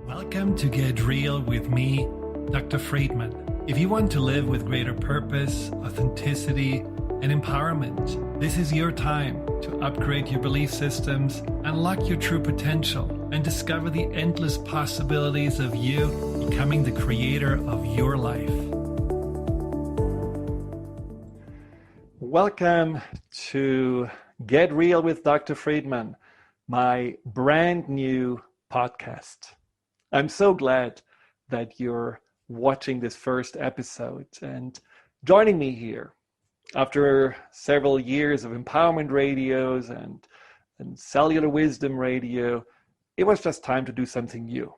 Welcome to Get Real with me, Dr. Friedman. If you want to live with greater purpose, authenticity, and empowerment, this is your time to upgrade your belief systems, unlock your true potential, and discover the endless possibilities of you becoming the creator of your life. Welcome to Get Real with Dr. Friedman, my brand new podcast. I'm so glad that you're watching this first episode and joining me here. After several years of empowerment radios and cellular wisdom radio, it was just time to do something new.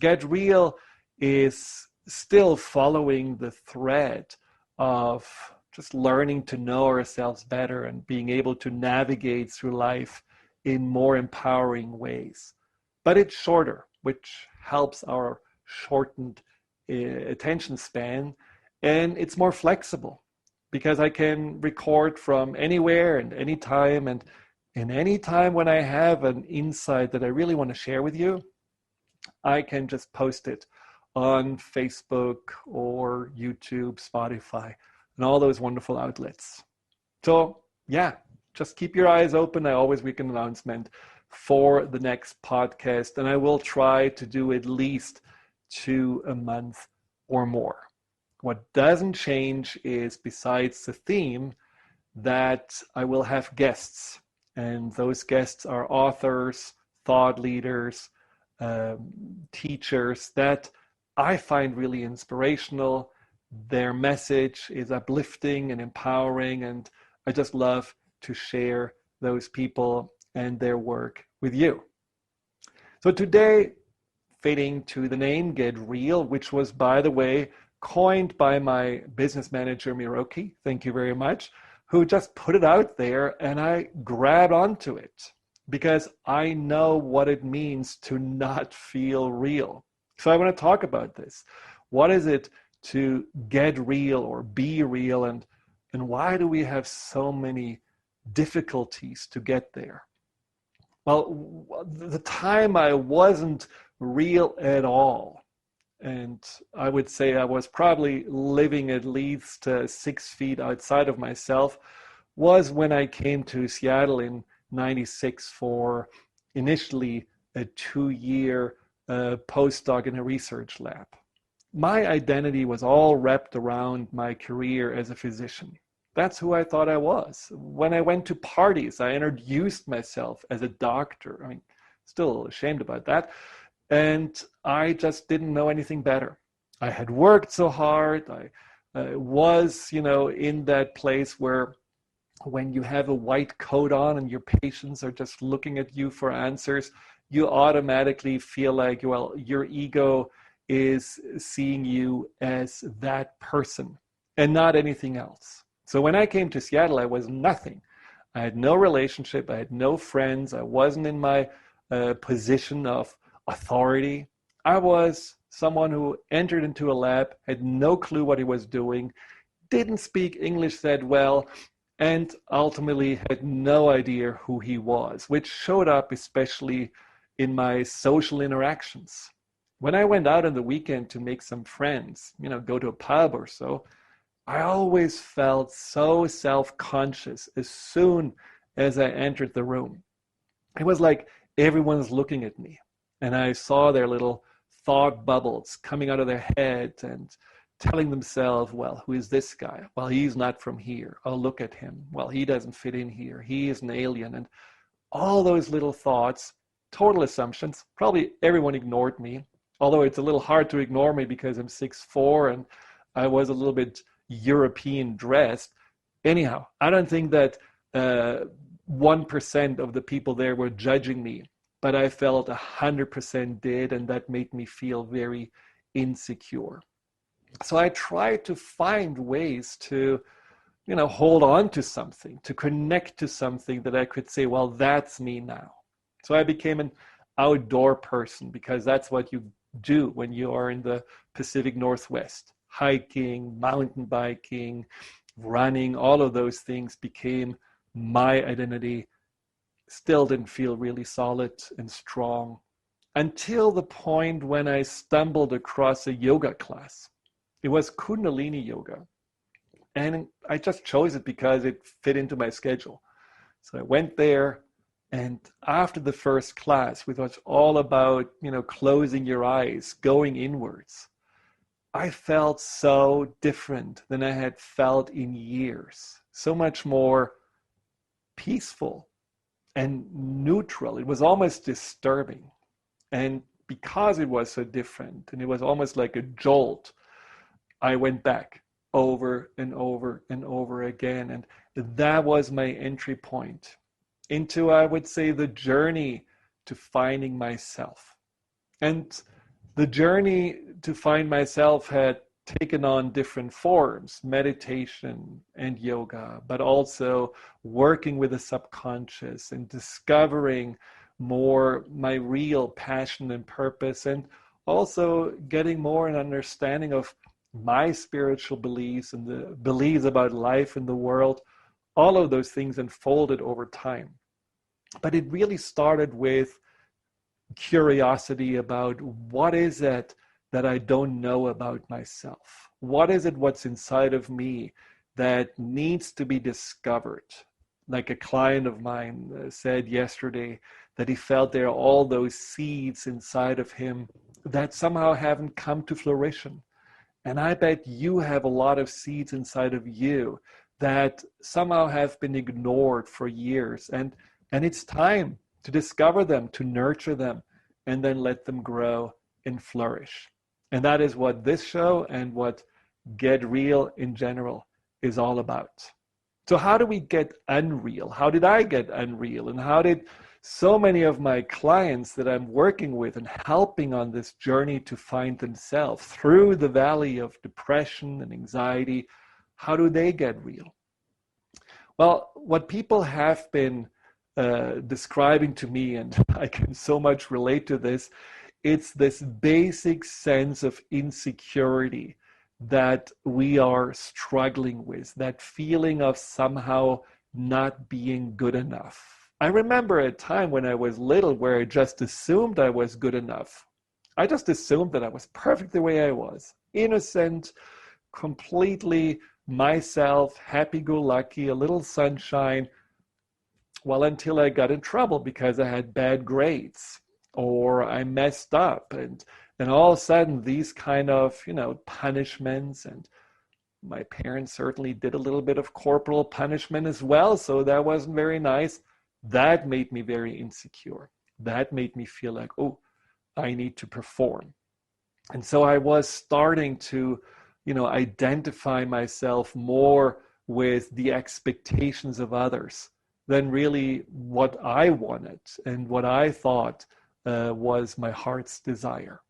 Get Real is still following the thread of just learning to know ourselves better and being able to navigate through life in more empowering ways. But it's shorter, which helps our shortened attention span, and it's more flexible because I can record from anywhere and anytime, and any time when I have an insight that I really want to share with you, I can just post it on Facebook or YouTube, Spotify, and all those wonderful outlets. So yeah, just keep your eyes open. I always make an announcement for the next podcast, and I will try to do at least 2 a month or more. What doesn't change is, besides the theme, that I will have guests, and those guests are authors, thought leaders, teachers that I find really inspirational. Their message is uplifting and empowering, and I just love to share those people and their work with you. So today, fitting to the name Get Real, which was, by the way, coined by my business manager, Miroki, thank you very much, who just put it out there, and I grabbed onto it because I know what it means to not feel real. So I want to talk about this. What is it to get real or be real, and why do we have so many difficulties to get there? Well, the time I wasn't real at all, and I would say I was probably living at least 6 feet outside of myself, was when I came to Seattle in '96 for initially a 2-year postdoc in a research lab. My identity was all wrapped around my career as a physician. That's who I thought I was. When I went to parties, I introduced myself as a doctor. I mean, still ashamed about that. And I just didn't know anything better. I had worked so hard. I was, in that place where when you have a white coat on and your patients are just looking at you for answers, you automatically feel like, well, your ego is seeing you as that person and not anything else. So when I came to Seattle, I was nothing. I had no relationship. I had no friends. I wasn't in my position of authority. I was someone who entered into a lab, had no clue what he was doing, didn't speak English that well, and ultimately had no idea who he was, which showed up especially in my social interactions. When I went out on the weekend to make some friends, go to a pub or so, I always felt so self-conscious as soon as I entered the room. It was like everyone's looking at me, and I saw their little thought bubbles coming out of their head and telling themselves, well, who is this guy? Well, he's not from here. Oh, look at him. Well, he doesn't fit in here. He is an alien. And all those little thoughts, total assumptions. Probably everyone ignored me, although it's a little hard to ignore me because I'm 6'4" and I was a little bit European dressed. Anyhow, I don't think that 1% of the people there were judging me, but I felt 100% did, and that made me feel very insecure. So I tried to find ways to, hold on to something, to connect to something that I could say, well, that's me now. So I became an outdoor person because that's what you do when you are in the Pacific Northwest. Hiking, mountain biking, running, all of those things became my identity. Still didn't feel really solid and strong. until the point when I stumbled across a yoga class. It was Kundalini yoga. And I just chose it because it fit into my schedule. So I went there, and after the first class, which was all about, closing your eyes, going inwards, I felt so different than I had felt in years. So much more peaceful and neutral. It was almost disturbing. And because it was so different and it was almost like a jolt, I went back over and over and over again. And that was my entry point into, I would say, the journey to finding myself. And the journey to find myself had taken on different forms, meditation and yoga, but also working with the subconscious and discovering more my real passion and purpose, and also getting more an understanding of my spiritual beliefs and the beliefs about life in the world. All of those things unfolded over time. But it really started with curiosity about what is it that I don't know about myself? What is it what's inside of me that needs to be discovered? Like a client of mine said yesterday, that he felt there are all those seeds inside of him that somehow haven't come to fruition. And I bet you have a lot of seeds inside of you that somehow have been ignored for years. And it's time to discover them, to nurture them, and then let them grow and flourish. And that is what this show and what Get Real in general is all about. So how do we get unreal? How did I get unreal? And how did so many of my clients that I'm working with and helping on this journey to find themselves through the valley of depression and anxiety, how do they get real? Well, what people have been describing to me, and I can so much relate to this, it's this basic sense of insecurity that we are struggling with, that feeling of somehow not being good enough. I remember a time when I was little where I just assumed I was good enough. I just assumed that I was perfect the way I was, innocent, completely myself, happy-go-lucky, a little sunshine. Well, until I got in trouble because I had bad grades or I messed up, and all of a sudden these kind of, punishments, and my parents certainly did a little bit of corporal punishment as well, so that wasn't very nice. That made me very insecure. That made me feel like, oh, I need to perform. And so I was starting to, identify myself more with the expectations of others than really what I wanted and what I thought was my heart's desire.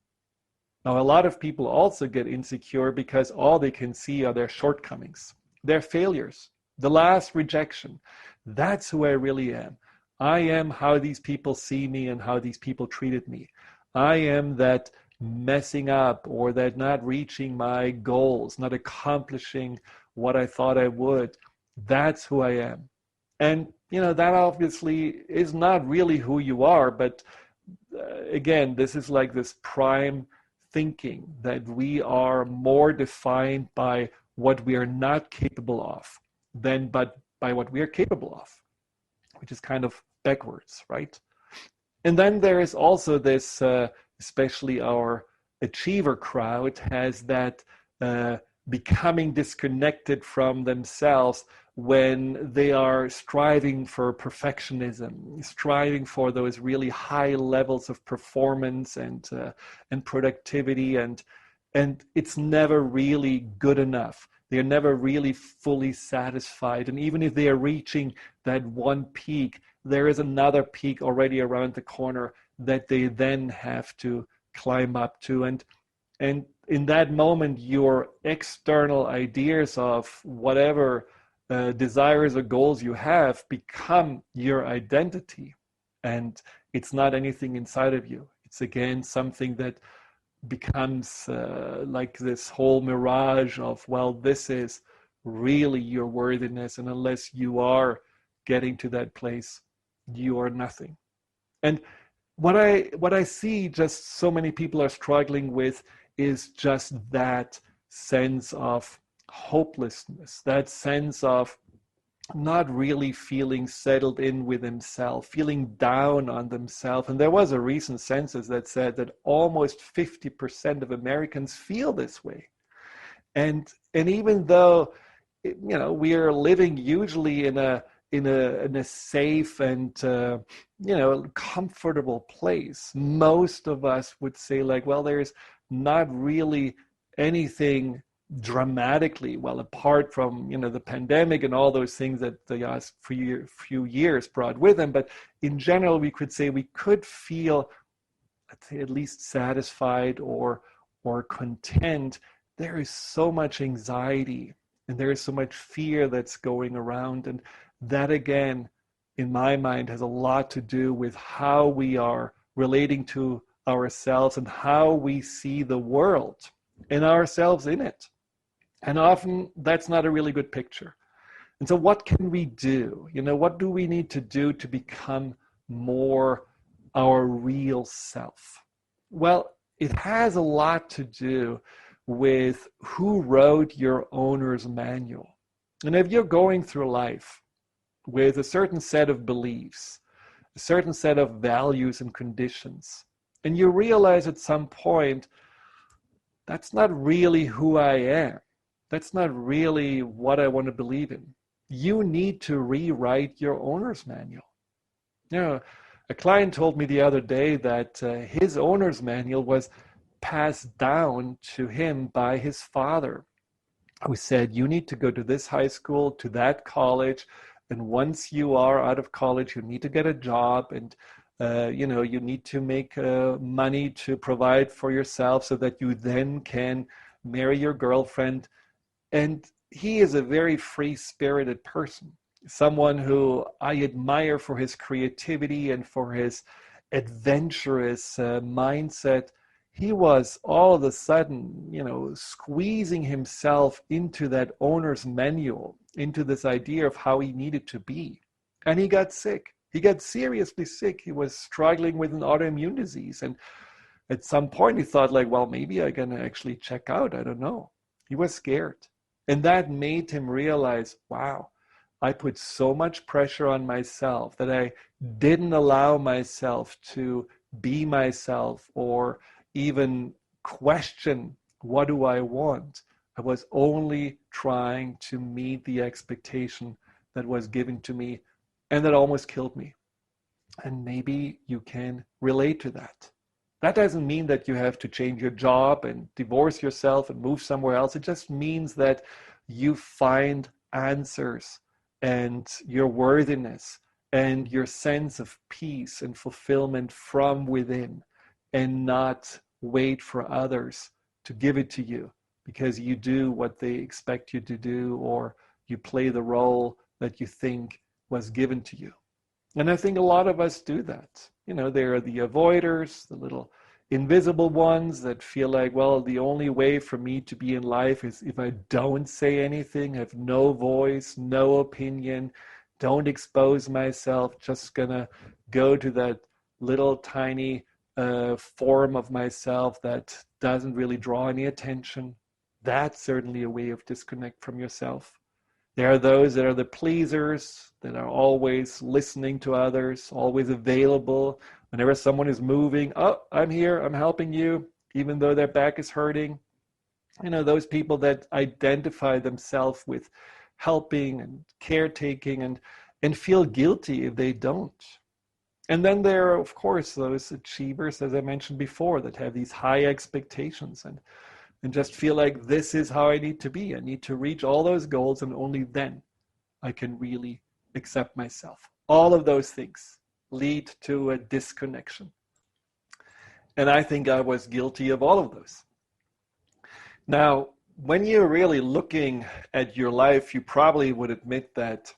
Now, a lot of people also get insecure because all they can see are their shortcomings, their failures, the last rejection. That's who I really am. I am how these people see me and how these people treated me. I am that messing up or that not reaching my goals, not accomplishing what I thought I would. That's who I am. And, that obviously is not really who you are, but again, this is like this prime thinking that we are more defined by what we are not capable of than but by what we are capable of, which is kind of backwards, right? And then there is also this, especially our achiever crowd has that becoming disconnected from themselves when they are striving for perfectionism, striving for those really high levels of performance and productivity, and it's never really good enough. They're never really fully satisfied. And even if they are reaching that one peak, there is another peak already around the corner that they then have to climb up to. And in that moment, your external ideas of whatever desires or goals you have become your identity. And it's not anything inside of you. It's again something that becomes like this whole mirage of, well, this is really your worthiness. And unless you are getting to that place, you are nothing. And what I see just so many people are struggling with is just that sense of hopelessness, that sense of not really feeling settled in with himself, feeling down on themselves. And there was a recent census that said that almost 50% of Americans feel this way. And even though we are living usually in a safe and comfortable place, most of us would say like, well, there's not really anything dramatically, well, apart from the pandemic and all those things that the last few years brought with them. But in general, we could say we could feel, let's say, at least satisfied or content. There is so much anxiety and there is so much fear that's going around, and that again, in my mind, has a lot to do with how we are relating to ourselves and how we see the world and ourselves in it. And often that's not a really good picture. And so what can we do? What do we need to do to become more our real self? Well, it has a lot to do with who wrote your owner's manual. And if you're going through life with a certain set of beliefs, a certain set of values and conditions, and you realize at some point, that's not really who I am. That's not really what I want to believe in. You need to rewrite your owner's manual. A client told me the other day that his owner's manual was passed down to him by his father, who said, you need to go to this high school, to that college, and once you are out of college, you need to get a job, and you need to make money to provide for yourself so that you then can marry your girlfriend. And he is a very free-spirited person, someone who I admire for his creativity and for his adventurous mindset. He was all of a sudden, squeezing himself into that owner's manual, into this idea of how he needed to be. And he got sick. He got seriously sick. He was struggling with an autoimmune disease. And at some point he thought like, well, maybe I'm going to actually check out. I don't know. He was scared. And that made him realize, wow, I put so much pressure on myself that I didn't allow myself to be myself or even question, what do I want? I was only trying to meet the expectation that was given to me, and that almost killed me. And maybe you can relate to that. That doesn't mean that you have to change your job and divorce yourself and move somewhere else. It just means that you find answers and your worthiness and your sense of peace and fulfillment from within, and not wait for others to give it to you because you do what they expect you to do, or you play the role that you think was given to you. And I think a lot of us do that. There are the avoiders, the little invisible ones that feel like, well, the only way for me to be in life is if I don't say anything, have no voice, no opinion, don't expose myself, just gonna go to that little tiny form of myself that doesn't really draw any attention. That's certainly a way of disconnect from yourself. There are those that are the pleasers, that are always listening to others, always available. Whenever someone is moving, oh, I'm here, I'm helping you, even though their back is hurting. Those people that identify themselves with helping and caretaking and feel guilty if they don't. And then there are, of course, those achievers, as I mentioned before, that have these high expectations and just feel like this is how I need to be. I need to reach all those goals, and only then I can really accept myself. All of those things lead to a disconnection. And I think I was guilty of all of those. Now, when you're really looking at your life, you probably would admit that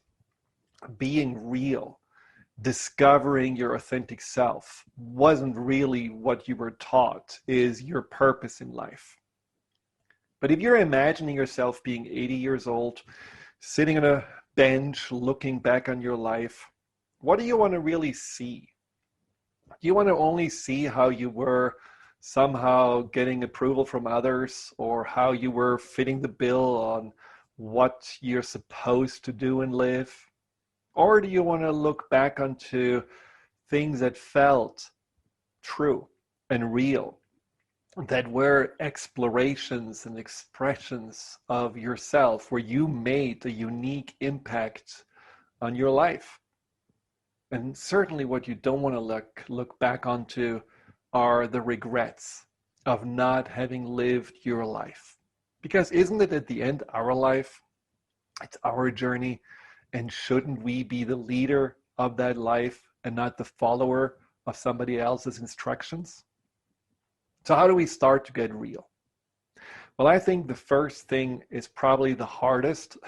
being real, discovering your authentic self, wasn't really what you were taught is your purpose in life. But if you're imagining yourself being 80 years old, sitting on a bench, looking back on your life, what do you want to really see? You want to only see how you were somehow getting approval from others, or how you were fitting the bill on what you're supposed to do and live? Or do you want to look back onto things that felt true and real, that were explorations and expressions of yourself, where you made a unique impact on your life? And certainly what you don't want to look back onto are the regrets of not having lived your life. Because isn't it at the end our life? It's our journey. And shouldn't we be the leader of that life and not the follower of somebody else's instructions? So how do we start to get real? Well, I think the first thing is probably the hardest.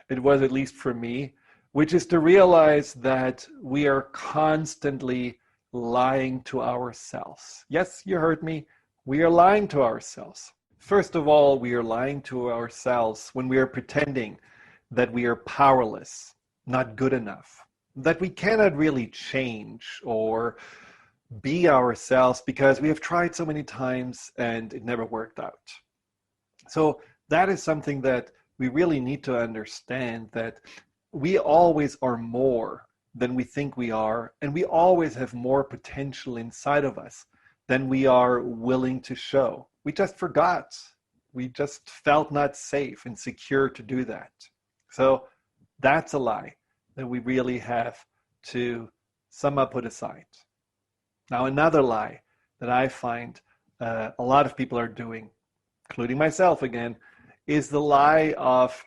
It was, at least for me, which is to realize that we are constantly lying to ourselves. Yes, you heard me. We are lying to ourselves. First of all, we are lying to ourselves when we are pretending that we are powerless, not good enough, that we cannot really change or be ourselves because we have tried so many times and it never worked out. So that is something that we really need to understand, that we always are more than we think we are, and we always have more potential inside of us than we are willing to show. We just forgot. We just felt not safe and secure to do that. So that's a lie that we really have to somehow put aside. Now, another lie that I find a lot of people are doing, including myself again, is the lie of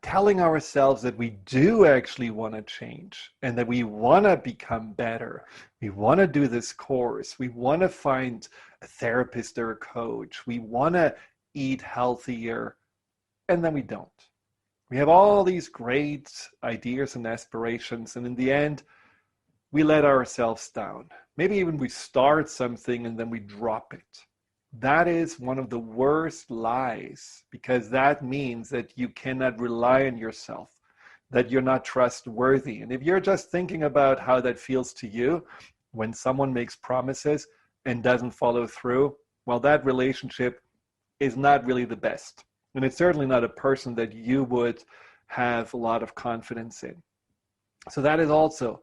telling ourselves that we do actually want to change and that we want to become better. We want to do this course. We want to find a therapist or a coach. We want to eat healthier, and then we don't. We have all these great ideas and aspirations, and in the end, we let ourselves down. Maybe even we start something and then we drop it. That is one of the worst lies, because that means that you cannot rely on yourself, that you're not trustworthy. And if you're just thinking about how that feels to you when someone makes promises and doesn't follow through, well, that relationship is not really the best. And it's certainly not a person that you would have a lot of confidence in. So that is also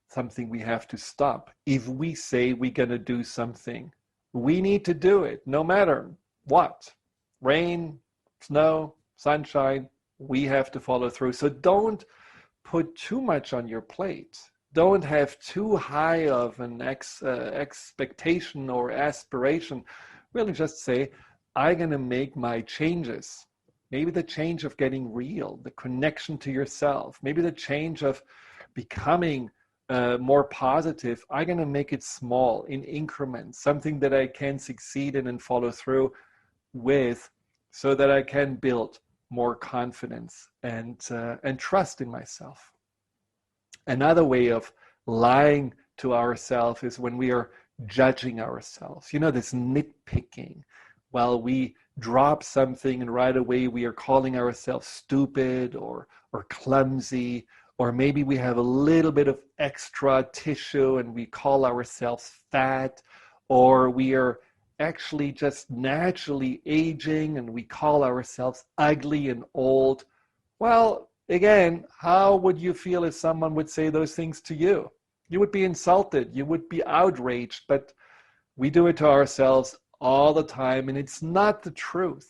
something we have to stop. If we say we're going to do something, we need to do it no matter what. Rain, snow, sunshine, we have to follow through. So don't put too much on your plate. Don't have too high of an expectation or aspiration. Really just say, I'm going to make my changes. Maybe the change of getting real, the connection to yourself, maybe the change of becoming more positive. I'm going to make it small, in increments, something that I can succeed in and follow through with, so that I can build more confidence and trust in myself. Another way of lying to ourselves is when we are judging ourselves. You know, this nitpicking. Well, we drop something and right away we are calling ourselves stupid or clumsy, or maybe we have a little bit of extra tissue and we call ourselves fat, or we are actually just naturally aging and we call ourselves ugly and old. Well, again, how would you feel if someone would say those things to you? You would be insulted, you would be outraged, but we do it to ourselves all the time, and it's not the truth.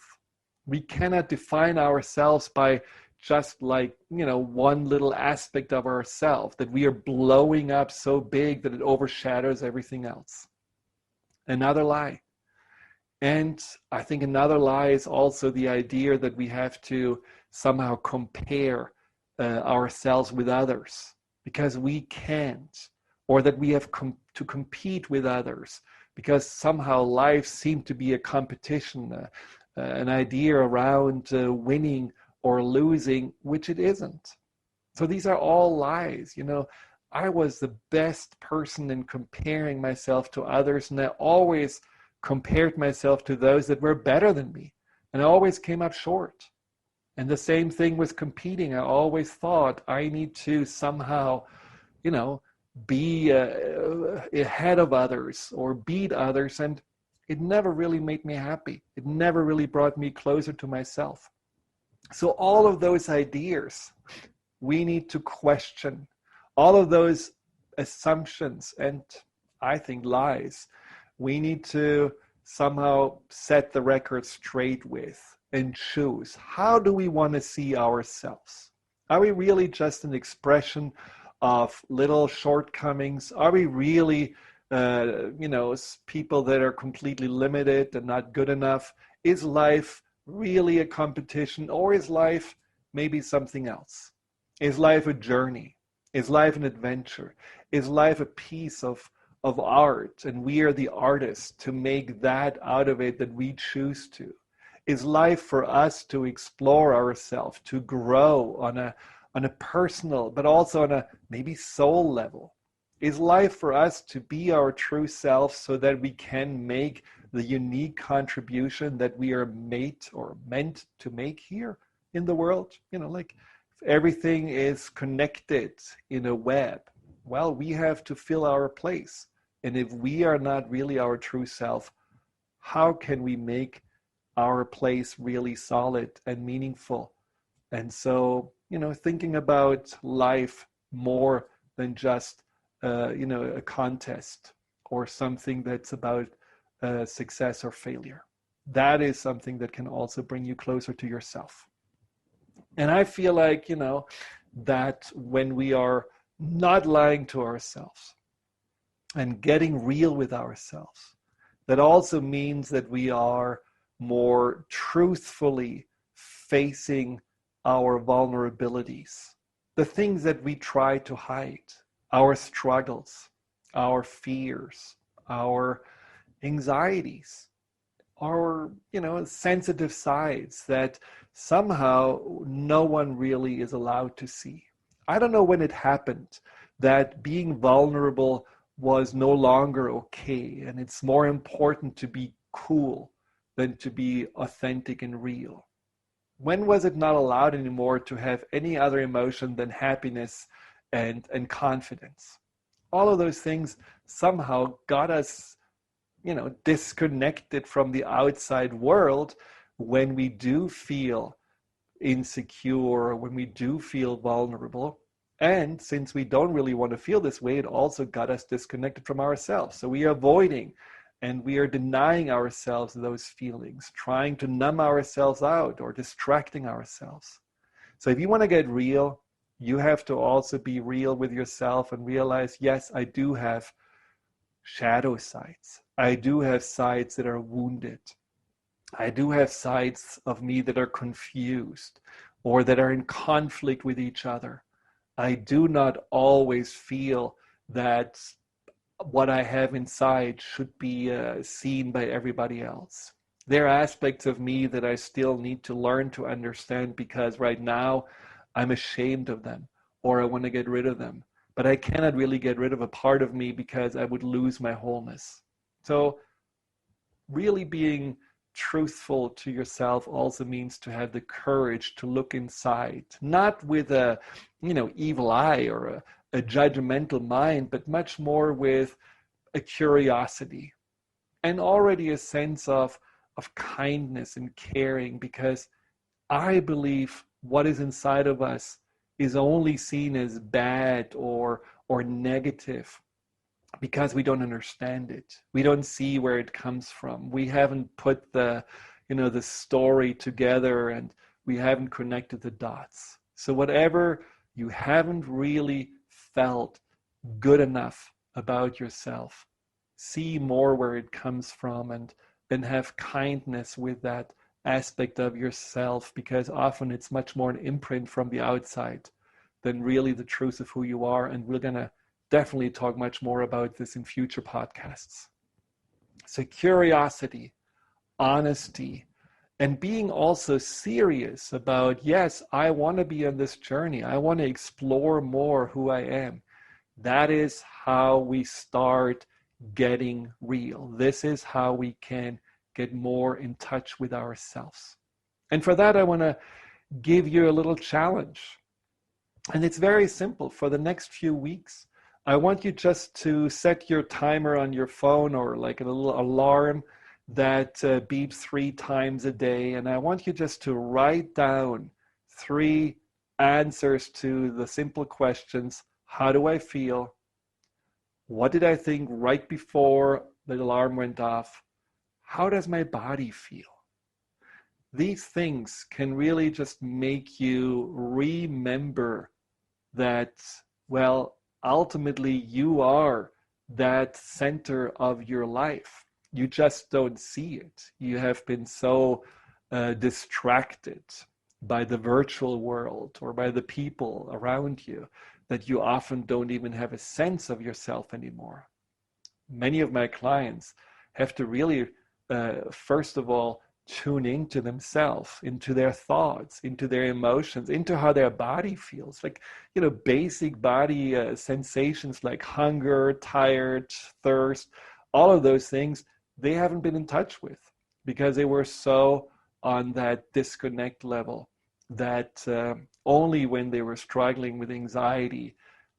We cannot define ourselves by just one little aspect of ourselves, that we are blowing up so big that it overshadows everything else. Another lie. And I think another lie is also the idea that we have to somehow compare ourselves with others, because we can't, or that we have to compete with others, because somehow life seems to be a competition, an idea around winning or losing, which it isn't. So these are all lies. I was the best person in comparing myself to others, and I always compared myself to those that were better than me, and I always came up short. And the same thing with competing. I always thought I need to somehow, be ahead of others or beat others, and it never really made me happy. It never really brought me closer to myself. So all of those ideas we need to question, all of those assumptions and I think lies, we need to somehow set the record straight with and choose, how do we want to see ourselves? Are we really just an expression of little shortcomings? Are we really people that are completely limited and not good enough? Is life really a competition, or is life maybe something else? Is life a journey? Is life an adventure? Is life a piece of art, and we are the artists to make that out of it that we choose to? Is life for us to explore ourselves, to grow on a personal, but also on a maybe soul level? Is life for us to be our true self so that we can make the unique contribution that we are made or meant to make here in the world? Like everything is connected in a web. Well, we have to fill our place. And if we are not really our true self, how can we make our place really solid and meaningful? And so, thinking about life more than just, a contest or something that's about success or failure. That is something that can also bring you closer to yourself. And I feel like, that when we are not lying to ourselves and getting real with ourselves, that also means that we are more truthfully facing our vulnerabilities, the things that we try to hide, our struggles, our fears, our anxieties, our sensitive sides that somehow no one really is allowed to see. I don't know when it happened that being vulnerable was no longer okay, and it's more important to be cool than to be authentic and real. When was it not allowed anymore to have any other emotion than happiness and confidence? All of those things somehow got us disconnected from the outside world when we do feel insecure, when we do feel vulnerable. And since we don't really want to feel this way, it also got us disconnected from ourselves. So we are avoiding and we are denying ourselves those feelings, trying to numb ourselves out or distracting ourselves. So if you want to get real, you have to also be real with yourself and realize, yes, I do have shadow sides. I do have sides that are wounded. I do have sides of me that are confused or that are in conflict with each other. I do not always feel that what I have inside should be seen by everybody else. There are aspects of me that I still need to learn to understand because right now I'm ashamed of them or I want to get rid of them. But I cannot really get rid of a part of me because I would lose my wholeness. So really being truthful to yourself also means to have the courage to look inside, not with a evil eye or a judgmental mind, but much more with a curiosity and already a sense of kindness and caring, because I believe what is inside of us is only seen as bad or negative because we don't understand it. We don't see where it comes from. We haven't put the story together and we haven't connected the dots. So whatever you haven't really felt good enough about yourself, see more where it comes from and have kindness with that aspect of yourself, because often it's much more an imprint from the outside than really the truth of who you are. And we're going to definitely talk much more about this in future podcasts. So curiosity, honesty, and being also serious about, yes, I want to be on this journey. I want to explore more who I am. That is how we start getting real. This is how we can get more in touch with ourselves. And for that, I want to give you a little challenge. And it's very simple. For the next few weeks, I want you just to set your timer on your phone or like a little alarm that beeps 3 times a day. And I want you just to write down 3 answers to the simple questions. How do I feel? What did I think right before the alarm went off? How does my body feel? These things can really just make you remember that, well, ultimately you are that center of your life. You just don't see it. You have been so distracted by the virtual world or by the people around you that you often don't even have a sense of yourself anymore. Many of my clients have to really, first of all, tune into themselves, into their thoughts, into their emotions, into how their body feels. Like, basic body sensations like hunger, tired, thirst, all of those things, they haven't been in touch with because they were so on that disconnect level that only when they were struggling with anxiety,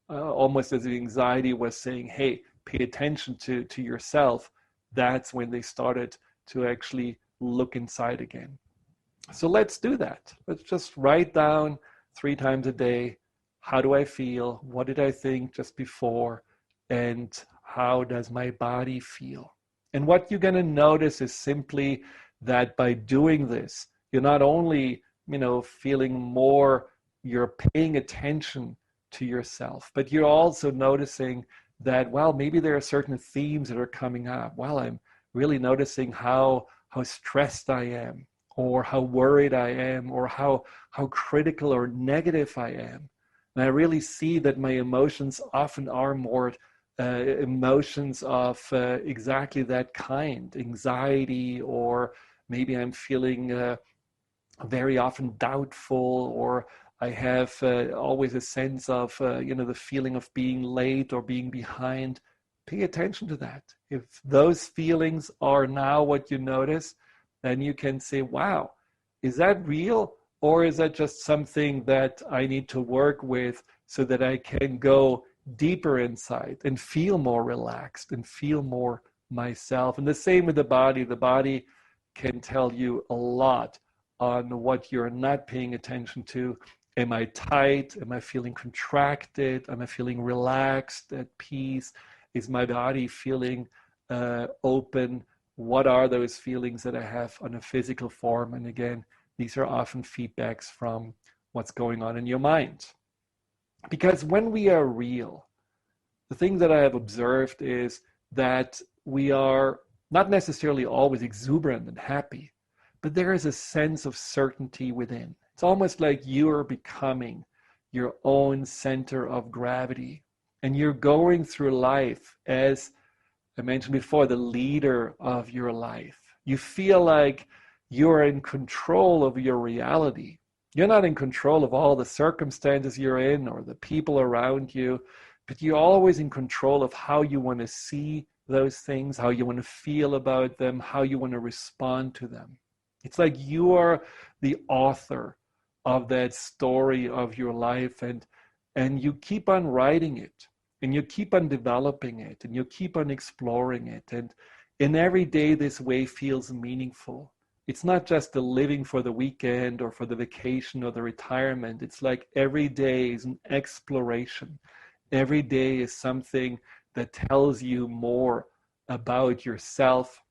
almost as if anxiety was saying, hey, pay attention to yourself, that's when they started to actually look inside again. So let's do that. Let's just write down 3 times a day, how do I feel? What did I think just before? And how does my body feel? And what you're going to notice is simply that by doing this, you're not only, feeling more, you're paying attention to yourself, but you're also noticing that, well, maybe there are certain themes that are coming up. Well, I'm really noticing how stressed I am, or how worried I am, or how critical or negative I am. And I really see that my emotions often are more emotions of exactly that kind, anxiety, or maybe I'm feeling very often doubtful, or I have always a sense of, the feeling of being late or being behind. Pay attention to that. If those feelings are now what you notice, then you can say, wow, is that real? Or is that just something that I need to work with so that I can go deeper inside and feel more relaxed and feel more myself? And the same with the body. The body can tell you a lot on what you're not paying attention to. Am I tight? Am I feeling contracted? Am I feeling relaxed, at peace? Is my body feeling open? What are those feelings that I have on a physical form? And again, these are often feedbacks from what's going on in your mind. Because when we are real, the thing that I have observed is that we are not necessarily always exuberant and happy, but there is a sense of certainty within. It's almost like you are becoming your own center of gravity. And you're going through life as I mentioned before, the leader of your life. You feel like you're in control of your reality. You're not in control of all the circumstances you're in or the people around you, but you're always in control of how you want to see those things, how you want to feel about them, how you want to respond to them. It's like you are the author of that story of your life, and you keep on writing it. And you keep on developing it, and you keep on exploring it. And every day this way feels meaningful. It's not just the living for the weekend or for the vacation or the retirement. It's like every day is an exploration. Every day is something that tells you more about yourself,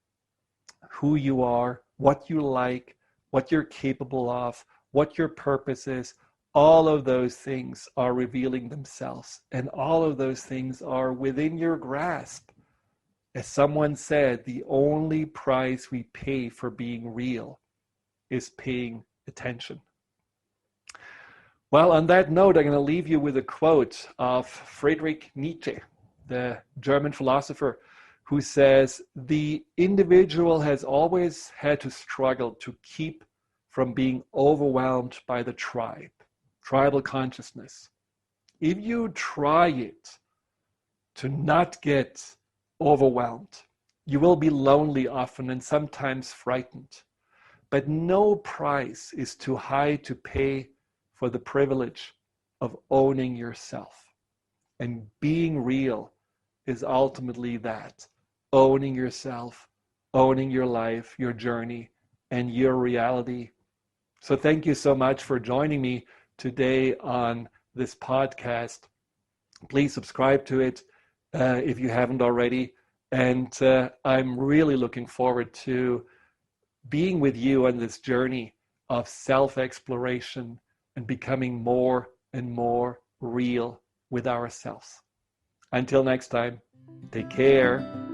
who you are, what you like, what you're capable of, what your purpose is. All of those things are revealing themselves, and all of those things are within your grasp. As someone said, the only price we pay for being real is paying attention. Well, on that note, I'm going to leave you with a quote of Friedrich Nietzsche, the German philosopher, who says, the individual has always had to struggle to keep from being overwhelmed by the tribe. Tribal consciousness. If you try it to not get overwhelmed, you will be lonely often and sometimes frightened. But no price is too high to pay for the privilege of owning yourself. And being real is ultimately that, owning yourself, owning your life, your journey, and your reality. So thank you so much for joining me today on this podcast. Please subscribe to it if you haven't already. And I'm really looking forward to being with you on this journey of self-exploration and becoming more and more real with ourselves. Until next time, take care.